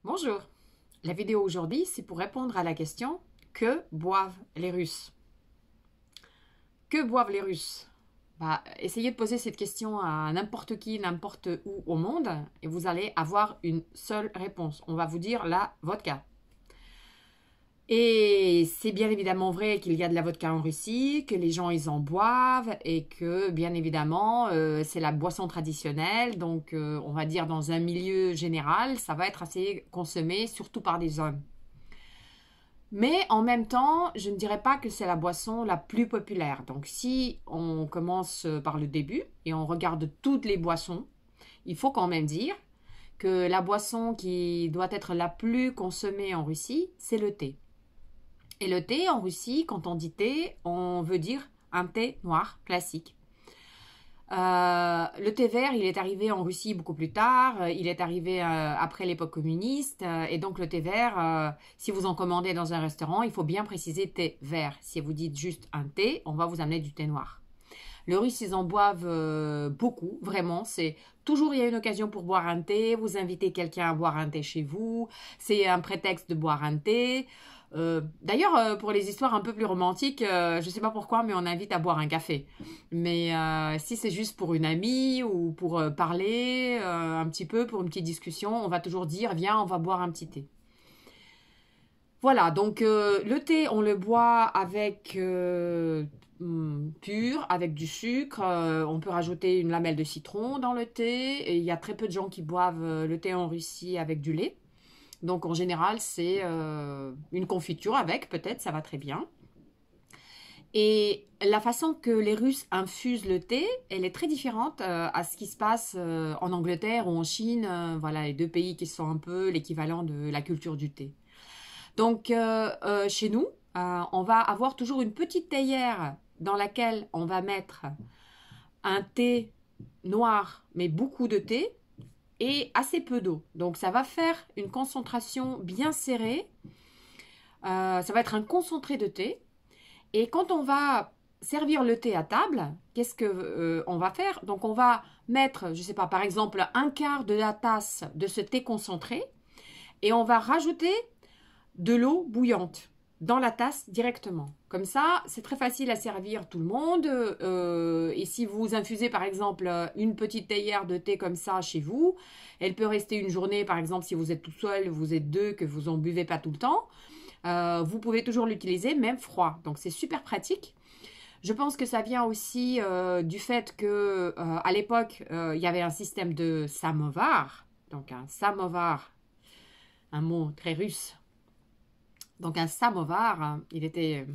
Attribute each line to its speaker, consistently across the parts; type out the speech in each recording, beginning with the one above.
Speaker 1: Bonjour, la vidéo aujourd'hui c'est pour répondre à la question que boivent les Russes? Que boivent les Russes? Essayez de poser cette question à n'importe qui, n'importe où au monde et vous allez avoir une seule réponse. On va vous dire la vodka. Et c'est bien évidemment vrai qu'il y a de la vodka en Russie, que les gens ils en boivent et que bien évidemment c'est la boisson traditionnelle. Donc on va dire dans un milieu général, ça va être assez consommé surtout par des hommes. Mais en même temps, je ne dirais pas que c'est la boisson la plus populaire. Donc si on commence par le début et on regarde toutes les boissons, il faut quand même dire que la boisson qui doit être la plus consommée en Russie, c'est le thé. Et le thé en Russie, quand on dit thé, on veut dire un thé noir classique. Le thé vert, il est arrivé en Russie beaucoup plus tard. Il est arrivé après l'époque communiste. Et donc le thé vert, si vous en commandez dans un restaurant, il faut bien préciser thé vert. Si vous dites juste un thé, on va vous amener du thé noir. Les Russes, ils en boivent beaucoup, vraiment. C'est toujours, il y a une occasion pour boire un thé. Vous invitez quelqu'un à boire un thé chez vous. C'est un prétexte de boire un thé. D'ailleurs, pour les histoires un peu plus romantiques, je ne sais pas pourquoi, mais on invite à boire un café. Mais si c'est juste pour une amie ou pour parler un petit peu, pour une petite discussion, on va toujours dire, viens, on va boire un petit thé. Voilà, donc le thé, on le boit avec pur, avec du sucre. On peut rajouter une lamelle de citron dans le thé. Et il y a très peu de gens qui boivent le thé en Russie avec du lait. Donc en général, c'est une confiture avec, peut-être, ça va très bien. Et la façon que les Russes infusent le thé, elle est très différente à ce qui se passe en Angleterre ou en Chine. Voilà, les deux pays qui sont un peu l'équivalent de la culture du thé. Donc, chez nous, on va avoir toujours une petite théière dans laquelle on va mettre un thé noir, mais beaucoup de thé, et assez peu d'eau. Donc, ça va faire une concentration bien serrée. Ça va être un concentré de thé. Et quand on va servir le thé à table, qu'est-ce que on va faire? Donc, on va mettre, je ne sais pas, par exemple, un quart de la tasse de ce thé concentré et on va rajouter de l'eau bouillante dans la tasse directement. Comme ça, c'est très facile à servir tout le monde. Et si vous infusez par exemple une petite théière de thé comme ça chez vous, elle peut rester une journée, par exemple si vous êtes tout seul, vous êtes deux, que vous en buvez pas tout le temps. Vous pouvez toujours l'utiliser, même froid. Donc c'est super pratique. Je pense que ça vient aussi du fait que à l'époque, il y avait un système de samovar. Donc un samovar, un mot très russe. Donc un samovar, il était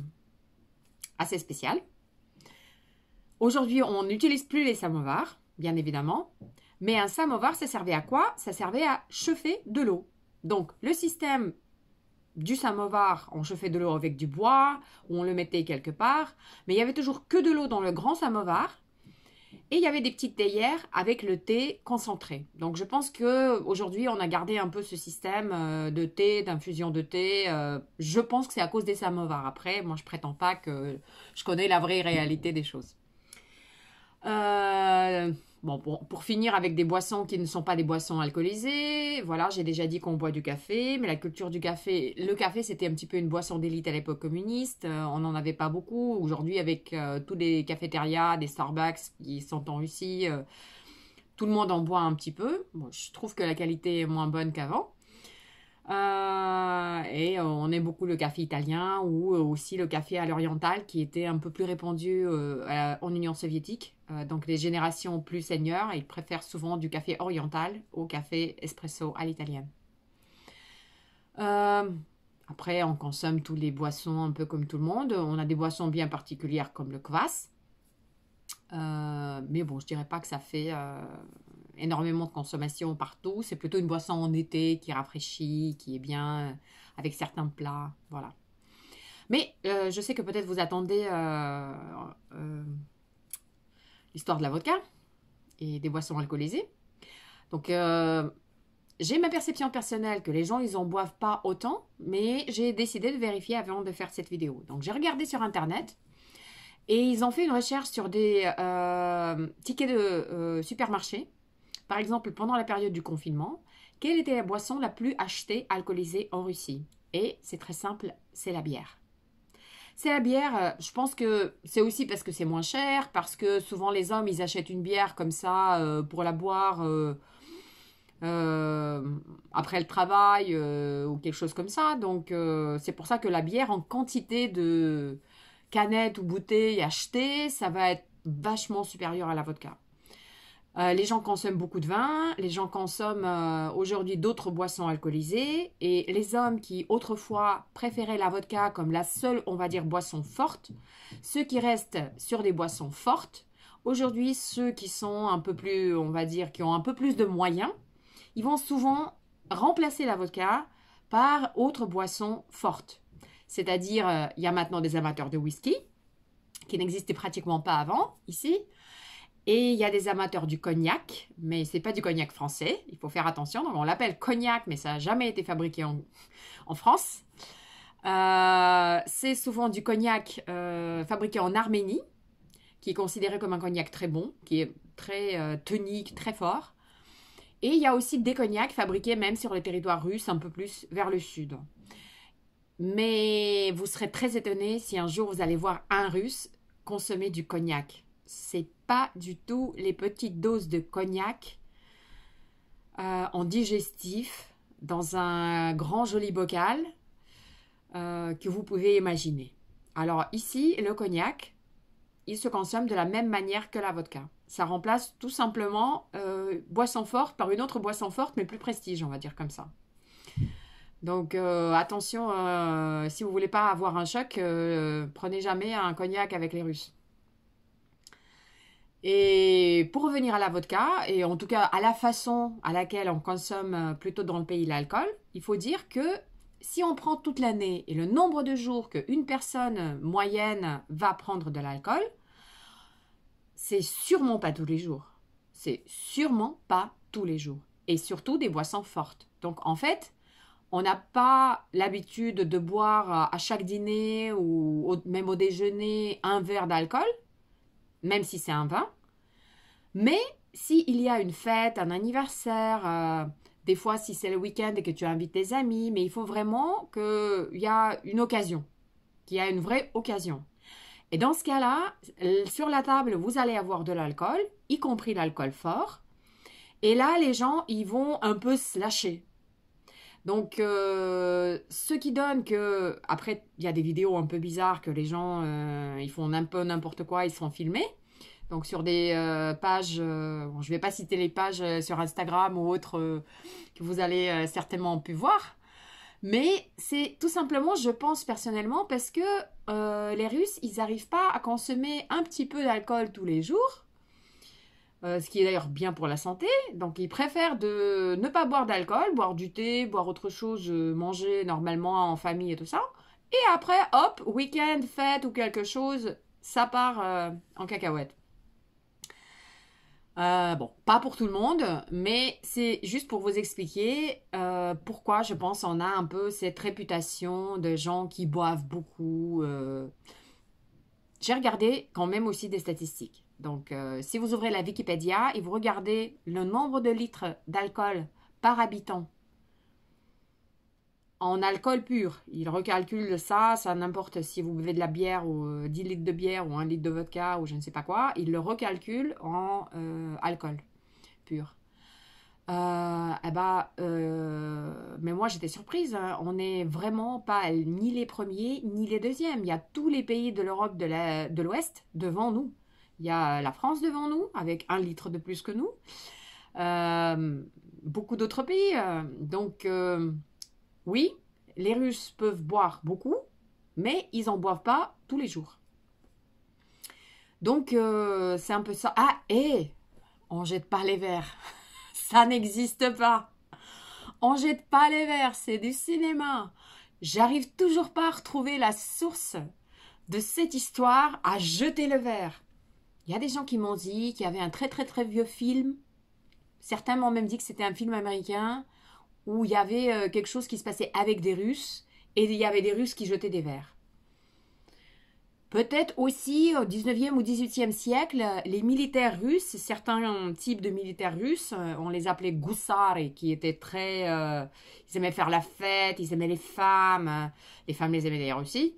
Speaker 1: assez spécial. Aujourd'hui, on n'utilise plus les samovars, bien évidemment. Mais un samovar, ça servait à quoi? Ça servait à chauffer de l'eau. Donc le système du samovar, on chauffait de l'eau avec du bois, ou on le mettait quelque part. Mais il y avait toujours que de l'eau dans le grand samovar. Et il y avait des petites théières avec le thé concentré. Donc je pense qu'aujourd'hui, on a gardé un peu ce système de thé, d'infusion de thé. Je pense que c'est à cause des samovars. Après, moi, je prétends pas que je connais la vraie réalité des choses. Bon, pour finir avec des boissons qui ne sont pas des boissons alcoolisées, voilà, j'ai déjà dit qu'on boit du café, mais la culture du café, le café c'était un petit peu une boisson d'élite à l'époque communiste, on n'en avait pas beaucoup. Aujourd'hui avec tous les cafétérias, des Starbucks qui sont en Russie, tout le monde en boit un petit peu. Bon, je trouve que la qualité est moins bonne qu'avant. Et on aime beaucoup le café italien ou aussi le café à l'oriental qui était un peu plus répandu en Union soviétique. Donc les générations plus seniors, ils préfèrent souvent du café oriental au café espresso à l'italienne. Euh, Après, on consomme toutes les boissons un peu comme tout le monde. On a des boissons bien particulières comme le kvass. Mais bon, je dirais pas que ça fait énormément de consommation partout. C'est plutôt une boisson en été qui rafraîchit, qui est bien avec certains plats. Voilà. Mais je sais que peut-être vous attendez l'histoire de la vodka et des boissons alcoolisées. Donc, j'ai ma perception personnelle que les gens, ils en boivent pas autant, mais j'ai décidé de vérifier avant de faire cette vidéo. Donc, j'ai regardé sur Internet. Et ils ont fait une recherche sur des tickets de supermarché Par exemple, pendant la période du confinement, quelle était la boisson la plus achetée alcoolisée en Russie? Et c'est très simple, c'est la bière. C'est la bière, je pense que c'est aussi parce que c'est moins cher, parce que souvent les hommes, ils achètent une bière comme ça pour la boire euh, après le travail ou quelque chose comme ça. Donc c'est pour ça que la bière en quantité de canettes ou bouteilles achetées, ça va être vachement supérieur à la vodka. Les gens consomment beaucoup de vin, les gens consomment aujourd'hui d'autres boissons alcoolisées et les hommes qui autrefois préféraient la vodka comme la seule, on va dire, boisson forte, ceux qui restent sur des boissons fortes, aujourd'hui ceux qui sont un peu plus, on va dire, qui ont un peu plus de moyens, ils vont souvent remplacer la vodka par autres boissons fortes. C'est-à-dire, il y a maintenant des amateurs de whisky qui n'existaient pratiquement pas avant ici. Et il y a des amateurs du cognac, mais ce n'est pas du cognac français, il faut faire attention. Donc on l'appelle cognac, mais ça n'a jamais été fabriqué en France. C'est souvent du cognac fabriqué en Arménie, qui est considéré comme un cognac très bon, qui est très tonique, très fort. Et il y a aussi des cognacs fabriqués même sur le territoire russe, un peu plus vers le sud. Mais vous serez très étonné si un jour vous allez voir un Russe consommer du cognac. C'est pas du tout les petites doses de cognac en digestif dans un grand joli bocal que vous pouvez imaginer. Alors ici, le cognac, il se consomme de la même manière que la vodka. Ça remplace tout simplement boisson forte par une autre boisson forte, mais plus prestige, on va dire comme ça. Donc attention, si vous voulez pas avoir un choc, prenez jamais un cognac avec les Russes. Et pour revenir à la vodka, et en tout cas à la façon à laquelle on consomme plutôt dans le pays l'alcool, il faut dire que si on prend toute l'année et le nombre de jours qu'une personne moyenne va prendre de l'alcool, c'est sûrement pas tous les jours. C'est sûrement pas tous les jours. Et surtout des boissons fortes. Donc en fait, on n'a pas l'habitude de boire à chaque dîner ou même au déjeuner un verre d'alcool, même si c'est un vin. Mais s'il y a une fête, un anniversaire, des fois si c'est le week-end et que tu invites tes amis, mais il faut vraiment qu'il y a une occasion, qu'il y a une vraie occasion. Et dans ce cas-là, sur la table, vous allez avoir de l'alcool, y compris l'alcool fort. Et là, les gens, ils vont un peu se lâcher. Donc, ce qui donne que... Après, il y a des vidéos un peu bizarres que les gens, ils font un peu n'importe quoi, ils se font filmer. Donc sur des pages, bon, je ne vais pas citer les pages sur Instagram ou autres que vous allez certainement pu voir, mais c'est tout simplement, je pense personnellement, parce que les Russes, ils n'arrivent pas à consommer un petit peu d'alcool tous les jours, ce qui est d'ailleurs bien pour la santé, donc ils préfèrent de ne pas boire d'alcool, boire du thé, boire autre chose, manger normalement en famille et tout ça, et après, hop, week-end, fête ou quelque chose, ça part en cacahuète. Bon, pas pour tout le monde, mais c'est juste pour vous expliquer pourquoi je pense on a un peu cette réputation de gens qui boivent beaucoup. J'ai regardé quand même aussi des statistiques. Donc, si vous ouvrez la Wikipédia et vous regardez le nombre de litres d'alcool par habitant en alcool pur, il recalcule ça n'importe si vous buvez de la bière ou 10 litres de bière ou 1 litre de vodka ou je ne sais pas quoi, il le recalcule en alcool pur. Mais moi j'étais surprise, hein. On n'est vraiment pas ni les premiers ni les deuxièmes. Il y a tous les pays de l'Europe de l'Ouest devant nous. Il y a la France devant nous avec 1 litre de plus que nous. Beaucoup d'autres pays. Donc oui, les Russes peuvent boire beaucoup, mais ils n'en boivent pas tous les jours. Donc, c'est un peu ça. Ah, et on jette pas les verres. Ça n'existe pas. On jette pas les verres, c'est du cinéma. J'arrive toujours pas à retrouver la source de cette histoire à jeter le verre. Il y a des gens qui m'ont dit qu'il y avait un très très très vieux film. Certains m'ont même dit que c'était un film américain où il y avait quelque chose qui se passait avec des Russes et il y avait des Russes qui jetaient des verres. Peut-être aussi au 19e ou 18e siècle, les militaires russes, certains types de militaires russes, on les appelait goussari, qui étaient très... ils aimaient faire la fête, ils aimaient les femmes les aimaient d'ailleurs aussi.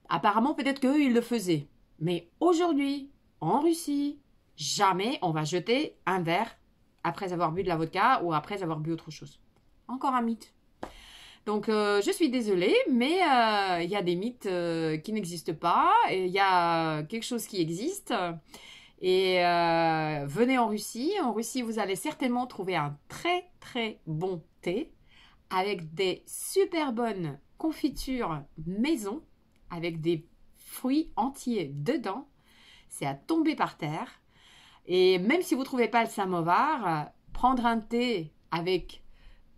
Speaker 1: Apparemment, peut-être qu'eux, ils le faisaient. Mais aujourd'hui, en Russie, jamais on va jeter un verre après avoir bu de la vodka ou après avoir bu autre chose. Encore un mythe. Donc, je suis désolée, mais il y a des mythes qui n'existent pas, et il y a quelque chose qui existe. Et venez en Russie. En Russie, vous allez certainement trouver un très très bon thé avec des super bonnes confitures maison, avec des fruits entiers dedans. C'est à tomber par terre. Et même si vous ne trouvez pas le samovar, prendre un thé avec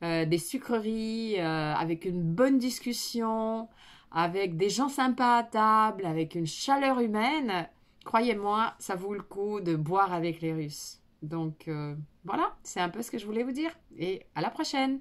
Speaker 1: des sucreries, avec une bonne discussion, avec des gens sympas à table, avec une chaleur humaine, croyez-moi, ça vaut le coup de boire avec les Russes. Donc voilà, c'est un peu ce que je voulais vous dire. Et à la prochaine!